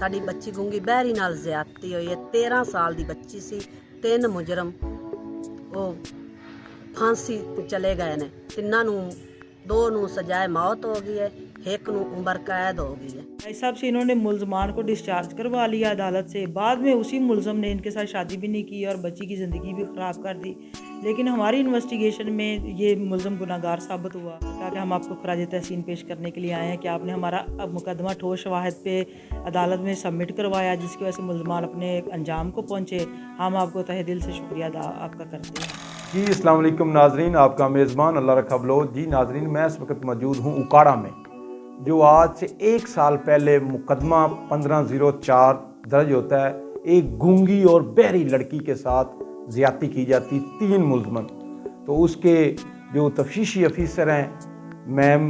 ਸਾਡੀ ਬੱਚੀ ਗੁੰਗੀ ਬਹਿਰੀ ਨਾਲ ਜ਼ਿਆਦਤੀ ਹੋਈ ਹੈ। 13 ਸਾਲ ਦੀ ਬੱਚੀ ਸੀ। 3 ਮੁਜਰਮ ਉਹ ਫਾਂਸੀ ਤੇ ਚਲੇ ਗਏ ਨੇ। ਤਿੰਨਾਂ ਨੂੰ, 2 ਨੂੰ सजाए मौत हो गई है, 1 ਨੂੰ उम्र कैद हो गई है। भाई साहब से इन्होंने मुलजमान को डिस्चार्ज करवा लिया अदालत से। बाद में उसी मुलजम ने इनके साथ शादी भी नहीं की और बच्ची की ज़िंदगी भी ख़राब कर दी। लेकिन हमारी इन्वेस्टिगेशन में ये मुलजम गुनाहगार साबित हुआ। कहा कि हम आपको खराज तहसीन पेश करने के लिए आए हैं कि आपने हमारा मुकदमा ठोस शवाहिद पे अदालत में सबमिट करवाया, जिसकी वजह से मुलजमान अपने अंजाम को पहुँचे। हम आपको तहे दिल से शुक्रिया अदा आपका करते हैं। जी अस्सलाम वालेकुम नाजरीन, आपका मेज़बान अल्लाह रखा बलोच। जी नाजरीन, मैं इस वक्त मौजूद हूँ उकाड़ा में, जो आज से 1 साल पहले मुकदमा 1504 दर्ज होता है। एक गूंगी और बहरी लड़की के साथ ज़्यादती की जाती, 3 मुलज़मन। तो उसके जो तफ्तीशी अफीसर हैं मैम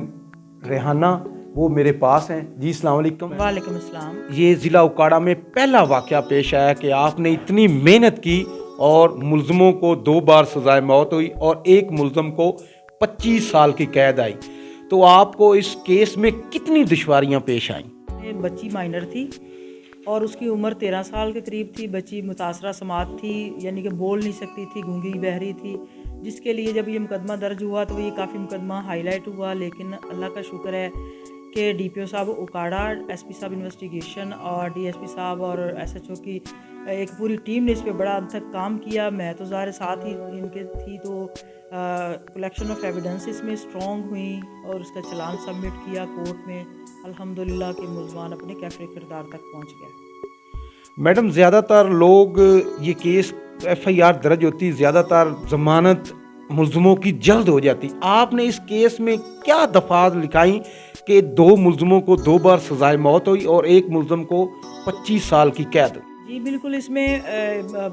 रेहाना, वो मेरे पास हैं। जी अस्सलाम वालेकुम। वालेकुम अस्सलाम। ये ज़िला उकाड़ा में पहला वाक़या पेश आया कि आपने इतनी मेहनत की और मुलज़मों को 2 बार सज़ाए मौत हुई और एक मुलज़म को 25 साल की कैद आई। तो आपको इस केस में कितनी दुश्वारियां पेश आईं? बच्ची माइनर थी और उसकी उम्र 13 साल के करीब थी। बच्ची मुतासरा समात थी, यानी कि बोल नहीं सकती थी, गूंगी बहरी थी, जिसके लिए जब ये मुकदमा दर्ज हुआ तो ये काफ़ी मुकदमा हाईलाइट हुआ। लेकिन अल्लाह का शुक्र है कि DPO साहब उकाड़ा, SP साहब इन्वेस्टिगेशन और DSP साहब और SHO की एक पूरी टीम ने इस पे बड़ा हद तक काम किया। मैं तो ज़ाहिर साथ ही इनके थी, तो कलेक्शन ऑफ एविडेंस इसमें स्ट्रॉन्ग हुई और उसका चलान सबमिट किया कोर्ट में। अल्हम्दुलिल्लाह कि मुलजमान अपने कैफरे किरदार तक पहुंच गया। मैडम, ज़्यादातर लोग ये केस FIR दर्ज होती, ज़्यादातर ज़मानत मुलज़मों की जल्द हो जाती। आपने इस केस में क्या दफात लिखाई कि 2 मुलज़मों को 2 बार सज़ाए मौत हुई और एक मुलज़म को 25 साल की कैद हुई? जी बिल्कुल, इसमें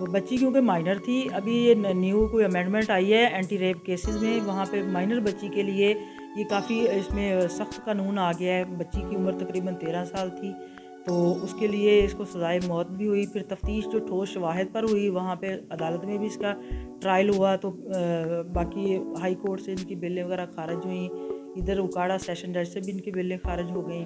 बच्ची क्योंकि माइनर थी, अभी ये न्यू कोई अमेंडमेंट आई है एंटी रेप केसेस में, वहाँ पे माइनर बच्ची के लिए ये काफ़ी इसमें सख्त कानून आ गया है। बच्ची की उम्र तकरीबन 13 साल थी, तो उसके लिए इसको सज़ाए मौत भी हुई। फिर तफ्तीश जो ठोस शवाहिद पर हुई, वहाँ पे अदालत में भी इसका ट्रायल हुआ, तो बाकी हाई कोर्ट से इनकी बेलें वगैरह खारिज हुई, इधर उकाड़ा सेशन जज से भी इनकी बेलें खारिज हो गई।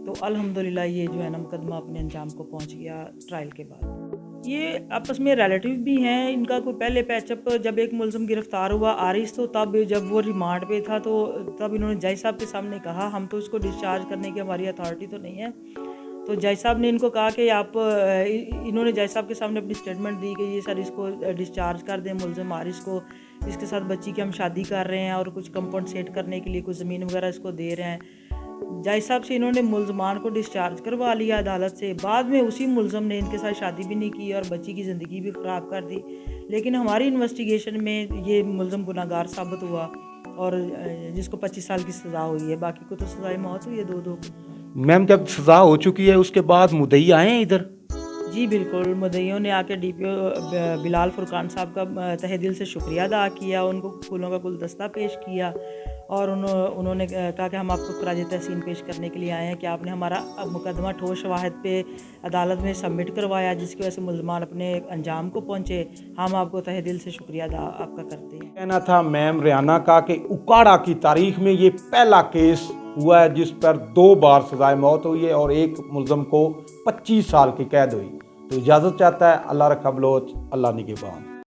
तो अल्हम्दुलिल्लाह ये जो है ना मुकदमा अपने अंजाम को पहुंच गया ट्रायल के बाद। ये आपस में रिलेटिव भी हैं, इनका कोई पहले पैचअप जब एक मुलज़म गिरफ़्तार हुआ आरिस, तो तब जब वो रिमांड पे था तो तब इन्होंने जज साहब के सामने कहा हम तो इसको डिस्चार्ज करने की हमारी अथॉरिटी तो नहीं है। तो जज साहब ने इनको कहा कि आप इन्होंने जज साहब के सामने अपनी स्टेटमेंट दी कि ये सर इसको डिस्चार्ज कर दें मुलज़म आरिस को, इसके साथ बच्ची की हम शादी कर रहे हैं और कुछ कंपनसेट करने के लिए कुछ ज़मीन वगैरह इसको दे रहे हैं। जज साहब से इन्होंने मुलजमान को डिस्चार्ज करवा लिया अदालत से। बाद में उसी मुलज़म ने इनके साथ शादी भी नहीं की और बच्ची की ज़िंदगी भी ख़राब कर दी। लेकिन हमारी इन्वेस्टिगेशन में ये मुलज़म गुनाहगार साबित हुआ और जिसको 25 साल की सज़ा हुई है, बाकी को तो सज़ाए मौत हुई है 2-2 मैम, जब सज़ा हो चुकी है उसके बाद मुद्दई आए हैं इधर? जी बिल्कुल, मुद्दईयों ने आके DPO बिलाल फुरकान साहब का तहे दिल से शुक्रिया अदा किया, उनको फूलों का गुलदस्ता पेश किया और उन्होंने कहा कि हम आपको खराज तहसीन पेश करने के लिए आए हैं कि आपने हमारा मुकदमा ठोस शवाहिद पे अदालत में सबमिट करवाया, जिसकी वजह से मुलजमान अपने अंजाम को पहुँचे। हम आपको तहे दिल से शुक्रिया अदा आपका करते हैं। कहना था मैम रेहाना का कि उकाड़ा की तारीख में ये पहला केस हुआ है जिस पर 2 बार सज़ाए मौत हुई है और एक मुलज़म को 25 साल की कैद हुई। तो इजाज़त चाहता है। अल्लाह रखा बलोच, अल्लाह निगहबान।